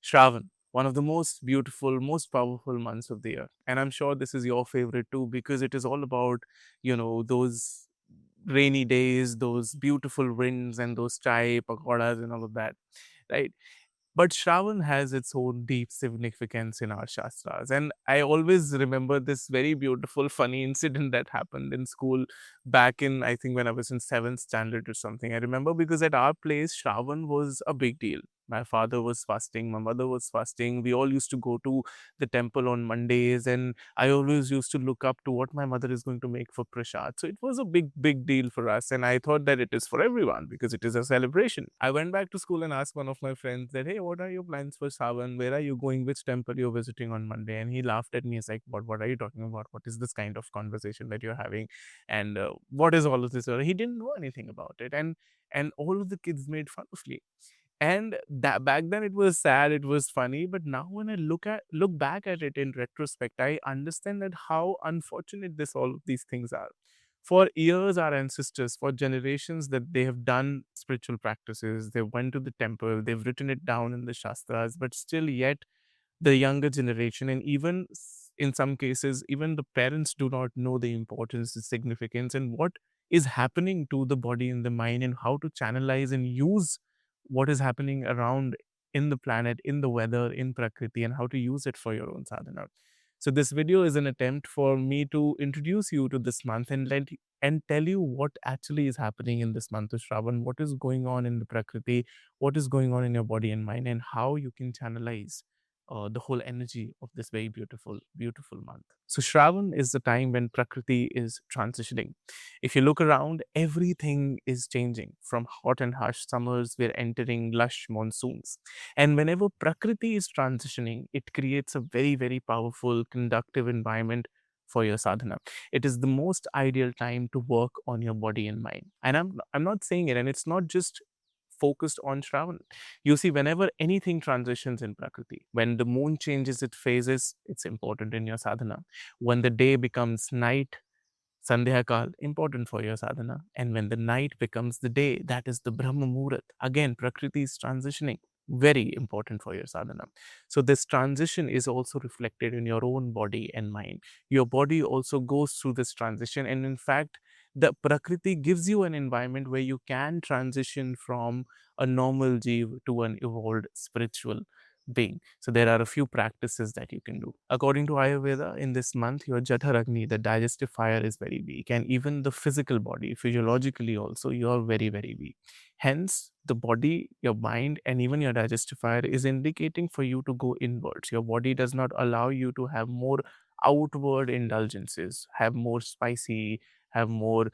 Shravan, one of the most beautiful, most powerful months of the year. And I'm sure this is your favorite too, because it is all about, those rainy days, those beautiful winds, and those chai, pakoras, and all of that, right? But Shravan has its own deep significance in our Shastras. And I always remember this very beautiful, funny incident that happened in school back in, I think, when I was in seventh standard or something. I remember because at our place, Shravan was a big deal. My father was fasting, my mother was fasting. We all used to go to the temple on Mondays, and I always used to look up to what my mother is going to make for prasad. So it was a big, big deal for us. And I thought that it is for everyone because it is a celebration. I went back to school and asked one of my friends that, hey, what are your plans for Savan? Where are you going? Which temple you're visiting on Monday? And he laughed at me. He's like, what are you talking about? What is this kind of conversation that you're having? And what is all of this? He didn't know anything about it. And all of the kids made fun of me. And that back then it was sad, it was funny, but now when I look back at it in retrospect, I understand that how unfortunate this all of these things are. For years, our ancestors, for generations, that they have done spiritual practices, they went to the temple, they've written it down in the shastras, but still yet the younger generation, and even in some cases even the parents, do not know the importance, the significance, and what is happening to the body and the mind, and how to channelize and use what is happening around in the planet, in the weather, in Prakriti, and how to use it for your own sadhana. So this video is an attempt for me to introduce you to this month and tell you what actually is happening in this month of Shravan, what is going on in the Prakriti, what is going on in your body and mind, and how you can channelize the whole energy of this very beautiful, beautiful month. So Shravan is the time when Prakriti is transitioning. If you look around, everything is changing. From hot and harsh summers, we're entering lush monsoons. And whenever Prakriti is transitioning, it creates a very, very powerful, conductive environment for your sadhana. It is the most ideal time to work on your body and mind. And I'm not saying it, and it's not just focused on Shravan. You see, whenever anything transitions in Prakriti, when the moon changes its phases, it's important in your sadhana. When the day becomes night, Sandhya Kal, important for your sadhana. And when the night becomes the day, that is the Brahma Muhurat. Again, Prakriti is transitioning. Very important for your sadhana. So, this transition is also reflected in your own body and mind. Your body also goes through this transition. And in fact, the Prakriti gives you an environment where you can transition from a normal Jeev to an evolved spiritual being. So there are a few practices that you can do. According to Ayurveda, in this month, your Jataragni, the digestive fire, is very weak, and even the physical body, physiologically also, you are very, very weak. Hence, the body, your mind, and even your digestive fire is indicating for you to go inwards. Your body does not allow you to have more outward indulgences, have more spicy, have more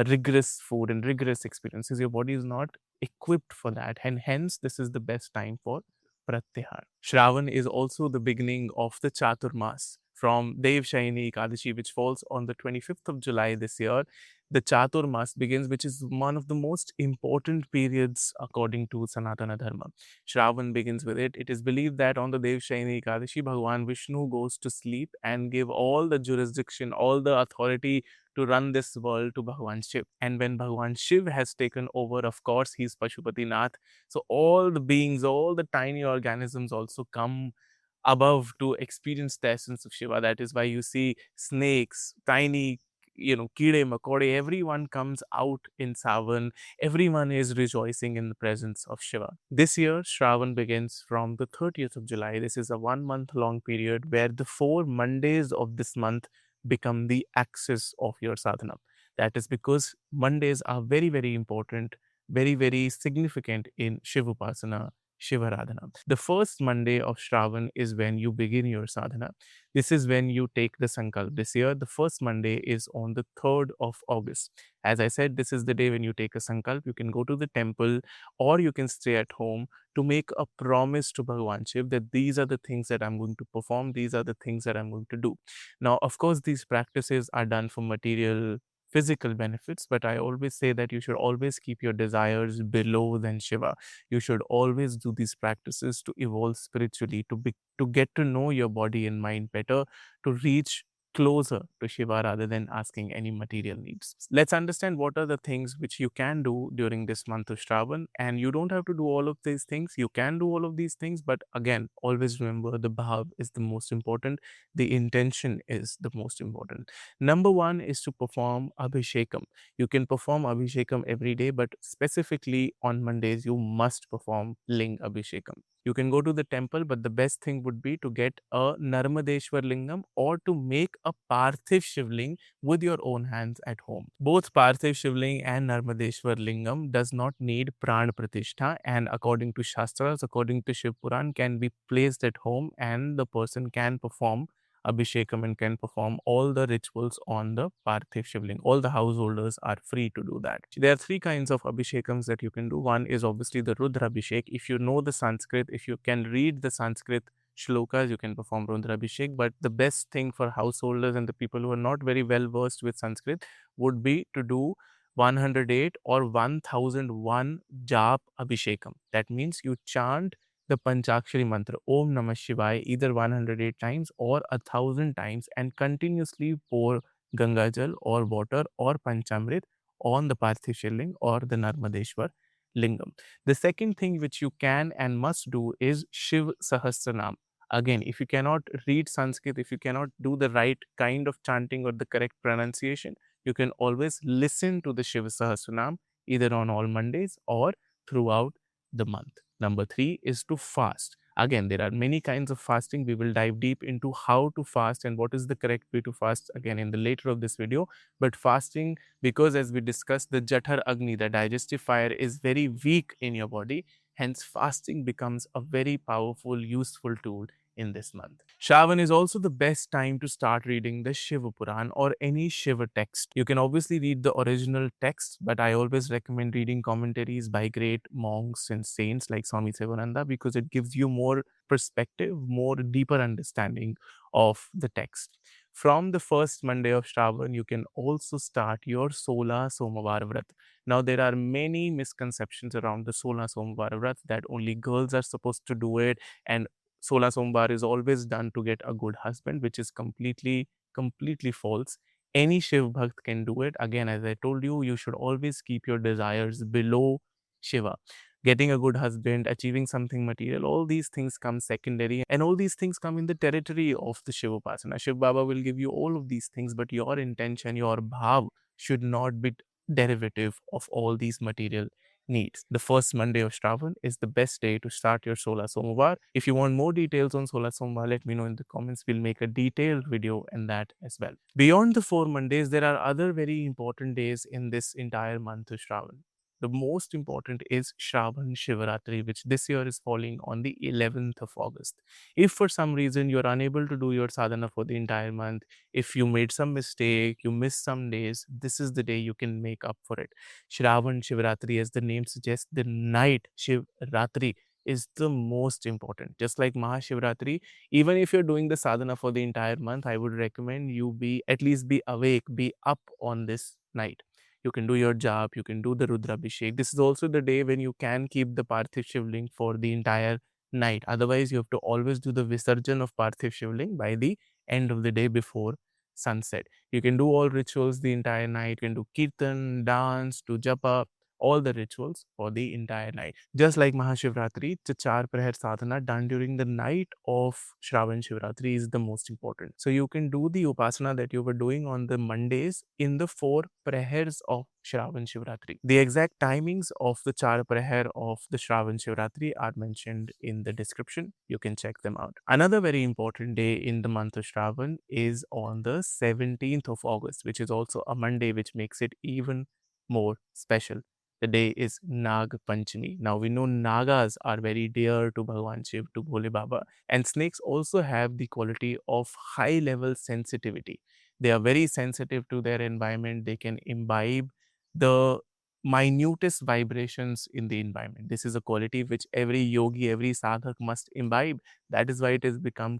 rigorous food and rigorous experiences. Your body is not equipped for that, and hence, this is the best time for Pratyahar. Shravan is also the beginning of the Chaturmas from Dev Shaini Ekadashi, which falls on the 25th of July this year. The Chaturmas begins, which is one of the most important periods according to Sanatana Dharma. Shravan begins with it. It is believed that on the Dev Shaini Ekadashi, Bhagavan Vishnu goes to sleep and give all the jurisdiction, all the authority to run this world to Bhagavan Shiv. And when Bhagavan Shiv has taken over, of course, he's Pashupati Nath. So all the beings, all the tiny organisms also come above to experience the essence of Shiva. That is why you see snakes, tiny, kide, makode, everyone comes out in Savan. Everyone is rejoicing in the presence of Shiva. This year, Shravan begins from the 30th of July. This is a 1 month long period where the 4 Mondays of this month become the axis of your sadhana. That is because Mondays are very, very important, very, very significant in Shivupasana, Shivaradhana. The first Monday of Shravan is when you begin your sadhana. This is when you take the sankalp. This year, the first Monday is on the 3rd of August. As I said, this is the day when you take a sankalp. You can go to the temple or you can stay at home to make a promise to Bhagavan Shiv that these are the things that I'm going to perform, these are the things that I'm going to do. Now, of course, these practices are done for material, physical benefits, but I always say that you should always keep your desires below than Shiva. You should always do these practices to evolve spiritually, to get to know your body and mind better, to reach closer to Shiva rather than asking any material needs. Let's understand what are the things which you can do during this month of Shravan. And you don't have to do all of these things. You can do all of these things, but again, always remember the bhav is the most important. The intention is the most important. Number one is to perform Abhishekam. You can perform Abhishekam every day, but specifically on Mondays, you must perform Ling Abhishekam. You can go to the temple, but the best thing would be to get a Narmadeshwar Lingam or to make a Parthiv Shivling with your own hands at home. Both Parthiv Shivling and Narmadeshwar Lingam does not need Pran Pratishtha, and according to Shastras, according to Shiv Puran, can be placed at home and the person can perform Abhishekam and can perform all the rituals on the Parthiv Shivling. All the householders are free to do that. There are three kinds of Abhishekams that you can do. One is obviously the Rudra Abhishek. If you know the Sanskrit, if you can read the Sanskrit shlokas, you can perform Rudra Abhishek. But the best thing for householders and the people who are not very well versed with Sanskrit would be to do 108 or 1001 Jap Abhishekam. That means you chant the Panchakshari mantra Om Namah Shivaya either 108 times or 1000 times and continuously pour Ganga Jal or water or Panchamrit on the Parthiv Shivling or the Narmadeshwar Lingam. The second thing which you can and must do is Shiv Sahasranam. Again, if you cannot read Sanskrit, if you cannot do the right kind of chanting or the correct pronunciation, you can always listen to the Shiv Sahasranam either on all Mondays or throughout the month. Number three is to fast. Again, there are many kinds of fasting. We will dive deep into how to fast and what is the correct way to fast again in the later of this video. But fasting, because as we discussed, the Jathar Agni, the digestive fire, is very weak in your body. Hence, fasting becomes a very powerful, useful tool in this month. Shravan is also the best time to start reading the Shiva Puran or any Shiva text. You can obviously read the original text, but I always recommend reading commentaries by great monks and saints like Swami Sivananda because it gives you more perspective, more deeper understanding of the text. From the first Monday of Shravan, you can also start your Sola Somavara Vrat. Now, there are many misconceptions around the Sola Somavara Vrat that only girls are supposed to do it, and Sola Sombar is always done to get a good husband, which is completely false. Any Shiv Bhakt can do it. Again, as I told you, you should always keep your desires below Shiva. Getting a good husband, achieving something material, all these things come secondary and all these things come in the territory of the Shiva Upasana. Shiv Baba will give you all of these things, but your intention, your bhav should not be derivative of all these material needs. The first Monday of Shravan is the best day to start your Sola Somvar. If you want more details on Sola Somvar, let me know in the comments. We'll make a detailed video in that as well. Beyond the 4 Mondays, there are other very important days in this entire month of Shravan. The most important is Shravan Shivaratri, which this year is falling on the 11th of August. If for some reason you're unable to do your sadhana for the entire month, if you made some mistake, you missed some days, this is the day you can make up for it. Shravan Shivaratri, as the name suggests, the night Shivratri is the most important. Just like Mahashivratri, even if you're doing the sadhana for the entire month, I would recommend you at least be awake, be up on this night. You can do your job, you can do the Rudra Abhishek. This is also the day when you can keep the Parthiv Shivling for the entire night. Otherwise, you have to always do the Visarjan of Parthiv Shivling by the end of the day before sunset. You can do all rituals the entire night. You can do kirtan, dance, do japa, all the rituals for the entire night. Just like Mahashivratri, the Char Prahar Sadhana done during the night of Shravan Shivaratri is the most important. So you can do the Upasana that you were doing on the Mondays in the 4 Prahars of Shravan Shivaratri. The exact timings of the Char Prahar of the Shravan Shivaratri are mentioned in the description. You can check them out. Another very important day in the month of Shravan is on the 17th of August, which is also a Monday, which makes it even more special. The day is Nag Panchami. Now we know Nagas are very dear to Bhagavan Shiva, to Bhole Baba, and snakes also have the quality of high level sensitivity. They are very sensitive to their environment. They can imbibe the minutest vibrations in the environment. This is a quality which every yogi, every sadhak must imbibe. That is why it has become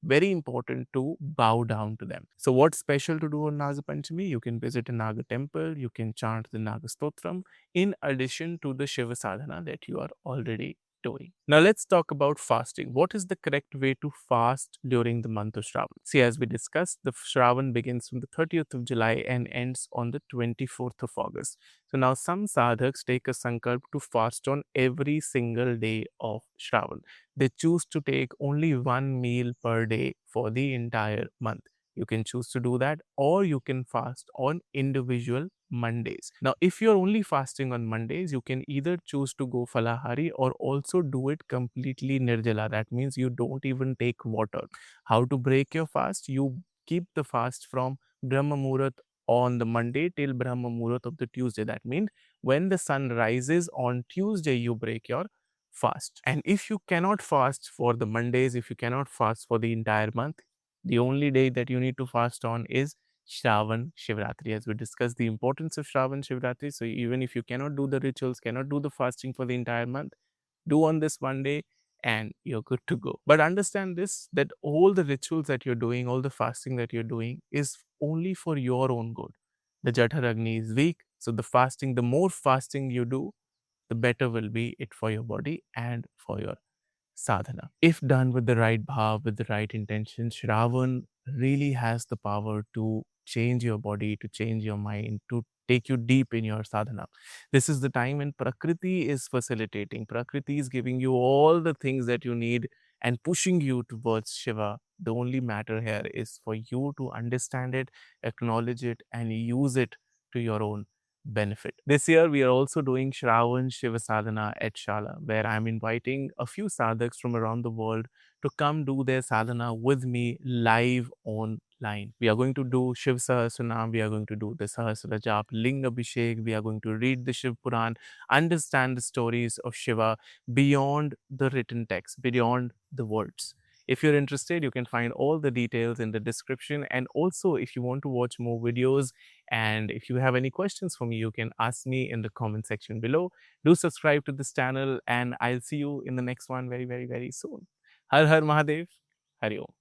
very important to bow down to them. So what's special to do on Naga Panchami? You can visit a Naga temple, you can chant the Naga Stotram in addition to the Shiva sadhana that you are already doing. Now let's talk about fasting. What is the correct way to fast during the month of Shravan? See, as we discussed, the Shravan begins from the 30th of July and ends on the 24th of August. So now some sadhaks take a sankalp to fast on every single day of Shravan. They choose to take only one meal per day for the entire month. You can choose to do that, or you can fast on individual Mondays. Now, if you're only fasting on Mondays, you can either choose to go falahari or also do it completely nirjala. That means you don't even take water. How to break your fast? You keep the fast from Brahma Muhurat on the Monday till Brahma Muhurat of the Tuesday. That means when the sun rises on Tuesday, you break your fast. And if you cannot fast for the Mondays, if you cannot fast for the entire month, the only day that you need to fast on is Shravan Shivaratri, as we discussed the importance of Shravan Shivaratri. So even if you cannot do the rituals, cannot do the fasting for the entire month, do on this one day and you're good to go. But understand this, that all the rituals that you're doing, all the fasting that you're doing is only for your own good. The Jathar Agni is weak. So the fasting, the more fasting you do, the better will be it for your body and for your sadhana. If done with the right bhav, with the right intention, Shravan really has the power to change your body, to change your mind, to take you deep in your sadhana. This is the time when Prakriti is facilitating. Prakriti is giving you all the things that you need and pushing you towards Shiva. The only matter here is for you to understand it, acknowledge it, and use it to your own benefit. This year, we are also doing Shravan Shiva Sadhana at Shala, where I'm inviting a few sadhaks from around the world to come do their sadhana with me live online. We are going to do Shiv Sahasranam, we are going to do the Sahasra Jap, Ling Abhishek, we are going to read the Shiv Puran, understand the stories of Shiva beyond the written text, beyond the words. If you're interested, you can find all the details in the description. And also, if you want to watch more videos, and if you have any questions for me, you can ask me in the comment section below. Do subscribe to this channel, and I'll see you in the next one very, very, very soon. Har Har Mahadev. Hari Om.